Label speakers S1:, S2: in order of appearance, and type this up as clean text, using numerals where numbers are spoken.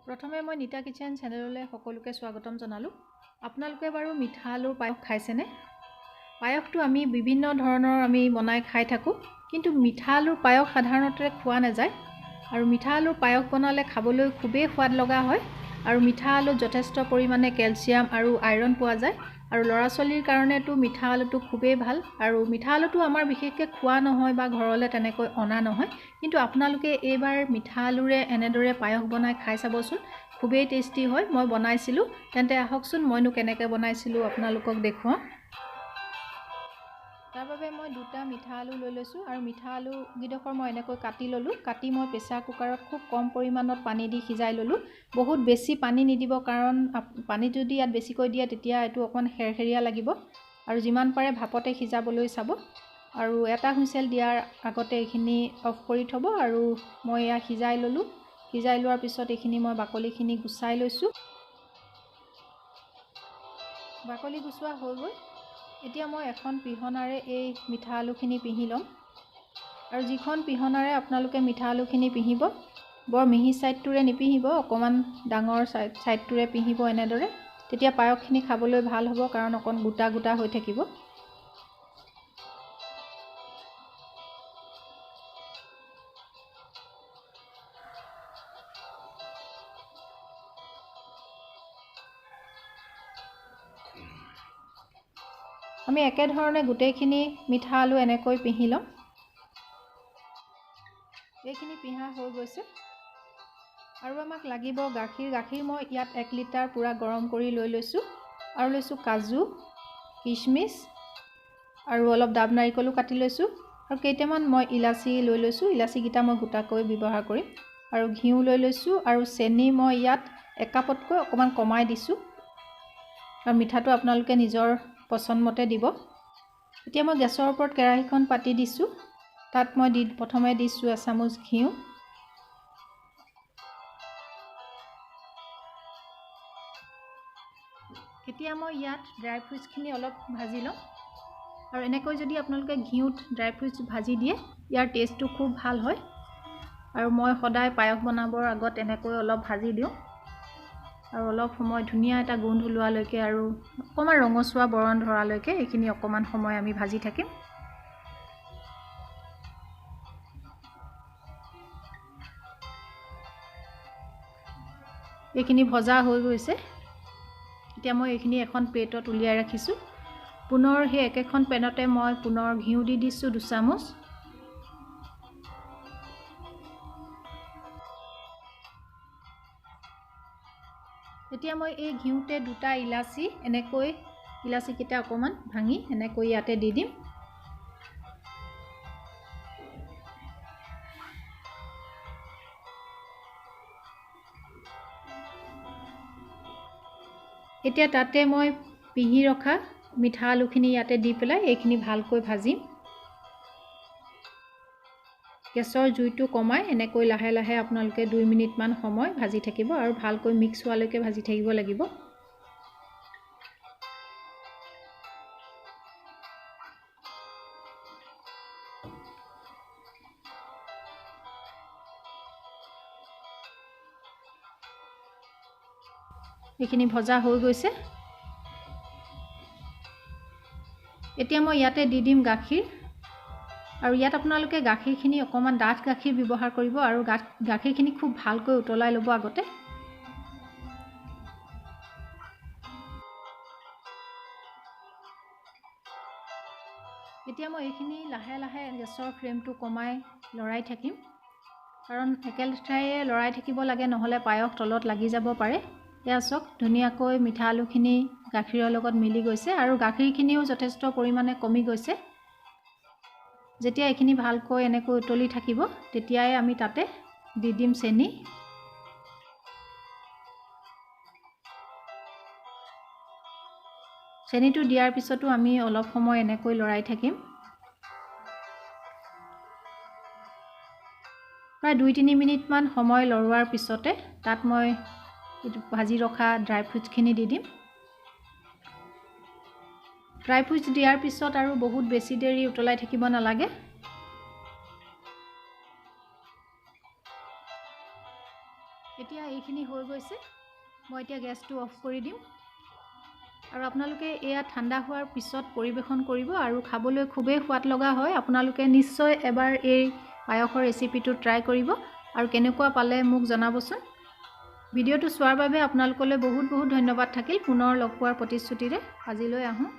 S1: প্ৰথমে মই নিতা কিচেন চেনেললৈ সকলোকে স্বাগতম জনালোঁ। আপোনালোকে বাৰু মিঠা আলুৰ পায়স খাইছেনে? পায়সটো আমি বিভিন্ন ধৰণৰ বনাই খাই থাকোঁ, কিন্তু মিঠা আলুৰ পায়স সাধাৰণতে খোৱা নাযায়। আৰু মিঠা আলুৰ পায়স বনালে খাবলৈ খুবেই সোৱাদ লগা হয়। আৰু মিঠা আলুত যথেষ্ট পৰিমাণে কেলছিয়াম আৰু আইৰণ পোৱা যায়। আৰু ল'ৰা ছোৱালীৰ কাৰণেতো মিঠা আলুটো খুবেই ভাল। আৰু মিঠা আলুটো আমাৰ বিশেষকৈ খোৱা নহয় বা ঘৰলৈ তেনেকৈ অনা নহয়, কিন্তু আপোনালোকে এইবাৰ মিঠা আলুৰে এনেদৰে পায়স বনাই খাই চাবচোন, খুবেই টেষ্টি হয়। মই বনাইছিলোঁ, তেন্তে আহকচোন মইনো কেনেকৈ বনাইছিলোঁ আপোনালোকক দেখুৱাওঁ। তাৰ বাবে মই দুটা মিঠা আলু লৈ লৈছোঁ আৰু মিঠা আলুকেইডোখৰ মই এনেকৈ কাটি ল'লোঁ। কাটি মই প্ৰেছাৰ কুকাৰত খুব কম পৰিমাণত পানী দি সিজাই ল'লোঁ। বহুত বেছি পানী নিদিব, কাৰণ পানী যদি ইয়াত বেছিকৈ দিয়ে তেতিয়া এইটো অকণমান খেৰখেৰীয়া লাগিব। আৰু যিমান পাৰে ভাপতে সিজাবলৈ চাব। আৰু এটা হুইচেল দিয়াৰ আগতে এইখিনি অফ কৰি থ'ব। আৰু মই এয়া সিজাই ল'লোঁ। সিজাই লোৱাৰ পিছত এইখিনি মই বাকলিখিনি গুচাই লৈছোঁ। বাকলি গুচোৱা হৈ গ'ল। এতিয়া মই এখন পিহনাৰে এই মিঠা আলুখিনি পিহি ল'ম। আৰু যিখন পিহনাৰে আপোনালোকে মিঠা আলুখিনি পিহিব, বৰ মিহি ছাইডটোৰে নিপিহিব, অকণমান ডাঙৰ ছাইডটোৰে পিহিব এনেদৰে। তেতিয়া পায়সখিনি খাবলৈ ভাল হ'ব, কাৰণ অকণ গোটা গোটা হৈ থাকিব। আমি একেধৰণে গোটেইখিনি মিঠা আলু এনেকৈ পিহি ল'ম। এইখিনি পিহা হৈ গৈছে। আৰু আমাক লাগিব গাখীৰ। গাখীৰ মই ইয়াত 1 লিটাৰ পূৰা গৰম কৰি লৈ লৈছোঁ। আৰু লৈছোঁ কাজু, কিচমিচ আৰু অলপ ডাব নাৰিকলো কাটি লৈছোঁ। আৰু কেইটামান মই ইলাচি লৈ লৈছোঁ। ইলাচিকেইটা মই গোটাকৈ ব্যৱহাৰ কৰিম। আৰু ঘিউ লৈ লৈছোঁ। আৰু চেনি মই ইয়াত 1 কাপতকৈ অকণমান কমাই দিছোঁ। আৰু মিঠাটো আপোনালোকে নিজৰ পচন্দ মতে দিব। এতিয়া মই গেছৰ ওপৰত কেৰাহীখন পাতি দিছোঁ। তাত মই প্ৰথমে দিছোঁ এচামুচ ঘিউ। এতিয়া মই ইয়াত ড্ৰাই ফ্ৰুটছখিনি অলপ ভাজি ল'ম। আৰু এনেকৈ যদি আপোনালোকে ঘিউত ড্ৰাই ফ্ৰুটছ ভাজি দিয়ে, ইয়াৰ টেষ্টটো খুব ভাল হয়। আৰু মই সদায় পায়স বনাবৰ আগত এনেকৈ অলপ ভাজি দিওঁ। আৰু অলপ সময় ধুনীয়া এটা গোন্ধ ওলোৱালৈকে আৰু অকণমান ৰঙচুৱা বৰণ ধৰালৈকে এইখিনি অকণমান সময় আমি ভাজি থাকিম। এইখিনি ভজা হৈ গৈছে। এতিয়া মই এইখিনি এখন প্লেটত উলিয়াই ৰাখিছোঁ। পুনৰ সেই একেখন পেনতে মই পুনৰ ঘিউ দি দিছোঁ 2 চামুচ। এতিয়া মই এই ঘিউতে 2টা ইলাচি, এনেকৈ ইলাচিকেইটা অকণমান ভাঙি এনেকৈ ইয়াতে দি দিম। এতিয়া তাতে মই পিহি ৰখা মিঠা আলুখিনি ইয়াতে দি পেলাই এইখিনি ভালকৈ ভাজিম। গেছৰ জুইটো কমাই এনেকৈ লাহে লাহে আপোনালোকে 2 মিনিটমান সময় ভাজি থাকিব। আৰু ভালকৈ মিক্স হোৱালৈকে ভাজি থাকিব লাগিব। এইখিনি ভজা হৈ গৈছে। এতিয়া মই ইয়াতে দি দিম গাখীৰ। আৰু ইয়াত আপোনালোকে গাখীৰখিনি অকণমান ডাঠ গাখীৰ ব্যৱহাৰ কৰিব। আৰু গাখীৰখিনি খুব ভালকৈ উতলাই ল'ব আগতে। এতিয়া মই এইখিনি লাহে লাহে গেছৰ ফ্লেমটো কমাই লৰাই থাকিম, কাৰণ একেলেঠাৰিয়ে লৰাই থাকিব লাগে, নহ'লে পায়স তলত লাগি যাব পাৰে। এয়া চাওক, ধুনীয়াকৈ মিঠা আলুখিনি গাখীৰৰ লগত মিলি গৈছে। আৰু গাখীৰখিনিও যথেষ্ট পৰিমাণে কমি গৈছে। যেতিয়া এইখিনি ভালকৈ এনেকৈ উতলি থাকিব, তেতিয়াই আমি তাতে দি দিম চেনি। চেনিটো দিয়াৰ পিছতো আমি অলপ সময় এনেকৈ লৰাই থাকিম। প্ৰায় 2-3 মিনিটমান সময় লৰোৱাৰ পিছতে তাত মই ভাজি ৰখা ড্ৰাই ফ্ৰুটছখিনি দি দিম। ড্ৰাই ফ্ৰুটছ দিয়াৰ পিছত আৰু বহুত বেছি দেৰি উতলাই থাকিব নালাগে। এতিয়া এতিয়া এইখিনি হৈ গৈছে। মই এতিয়া গেছটো অফ কৰি দিম আৰু আপোনালোকে এয়া ঠাণ্ডা হোৱাৰ পিছত পৰিৱেশন কৰিব আৰু খাবলৈ খুবেই সোৱাদ লগা হয়। আপোনালোকে নিশ্চয় এবাৰ এই পায়সৰ ৰেচিপিটো ট্ৰাই কৰিব আৰু কেনেকুৱা পালে মোক জনাবচোন। ভিডিঅ'টো চোৱাৰ বাবে আপোনালোকলৈ বহুত বহুত ধন্যবাদ থাকিল। পুনৰ লগ পোৱাৰ প্ৰতিশ্ৰুতিৰে আজিলৈ আহোঁ।